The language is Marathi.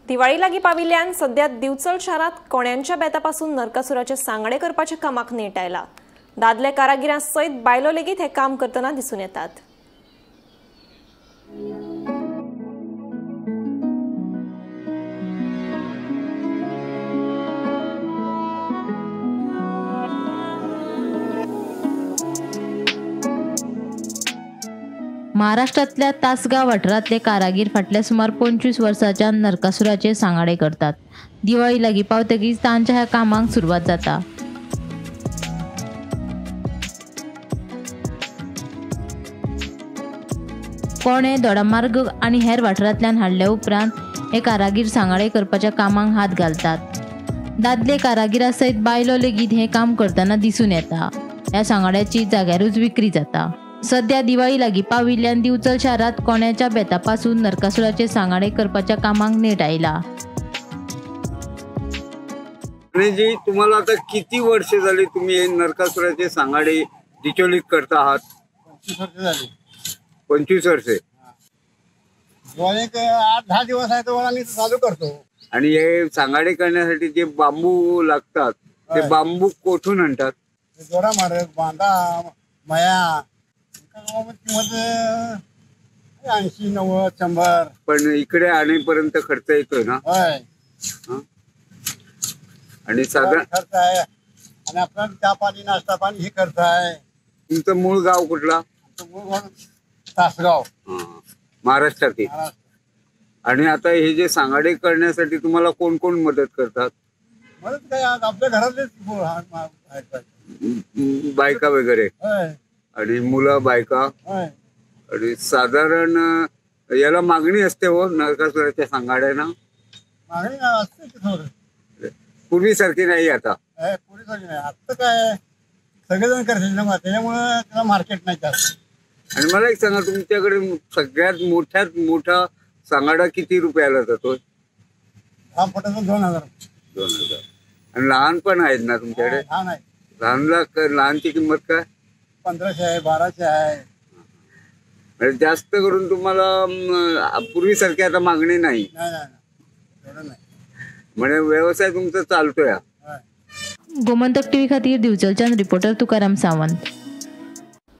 दिवाळी लागी पाविल्ल्यान सध्या दिवचल शारात कोण्यांच्या बेतापासून नरकासुराचे सांगडे करपाच्या कामाक नेट आयला। दादले कारागिरां सयत बायलो लेगीत हे काम करतना दिसून येतात। महाराष्ट्रातल्या तासगाव वाठारातले कारागीर फाटल्या सुमार 25 वर्सांच्या नरकासुराचे सांगाडे करतात। दिवाळी लागी पावतकीच तांच्या ह्या कामाक सुरवात जाता। कोणे दोडामार्ग आणि हेर वाठारांतल्यान हाडल्या उपरांत हे कारागीर सांगाडे करपाच्या कामाक हात घालतात। दादले कारागिरा सयत बायलो लेगीत हे काम करतना दिसून येता। ह्या सांगाड्याची जाग्यारूच विक्री जाता। सध्या दिवाळी लागी पाविल्ल्यान दिवचल शारात कोण्याच्या बेतापासून नरकासुराचे सांगाडे करपाच्या कामाक नेट आयला। जी तुम्हाला आता किती वर्ष झाली तुम्ही हे नरकासुराचे सांगाडे डिचोलीत करता आहात? 25 वर्ष झाली। 25 वर्षे। एक 8-10 दिवस आहे तो आम्ही चालू करतो। आणि हे सांगाडे करण्यासाठी जे बांबू लागतात ते बांबू कोठून आणतात? जोडा मार्ग, बांधा, मया किंमत 80-90-100। पण इकडे आणेपर्यंत खर्च येतोय ना? आणि साधारण खर्च आहे आणि आपला चहा पाणी नाश्ता पाणी हे खर्च आहे। तुमचं मूळ गाव कुठला? मूळ तासगाव, महाराष्ट्रातील। आणि आता हे जे सांगाडे करण्यासाठी तुम्हाला कोण कोण मदत करतात? मदत काय आपल्या घरातलेच बायका वगैरे आणि मुलं बायका। आणि साधारण याला मागणी असते हो नरकासुराच्या सांगाड्यांना? मागणी असते की थोडं, पूर्वीसारखी नाही आता। पूर्वीसारखी नाही आता, काय सगळेजण करतील ना, त्याच्यामुळे त्याला मार्केट नाही जास्त। आणि मला एक सांगा, तुमच्याकडे सगळ्यात मोठ्यात मोठा सांगाडा किती रुपयाला जातो? 10 फुटाचा 2000। 2000। आणि लहान पण आहेत ना तुमच्याकडे? लहानची किंमत काय? 1500 आहे, 1200 आहे। म्हणजे जास्त करून तुम्हाला पूर्वीसारखी आता मागणी नाही? नाही। म्हणजे व्यवसाय तुमचा चालतोय? गोमंतक टीव्ही खातीर दिवचलच्यान रिपोर्टर तुकाराम सावंत।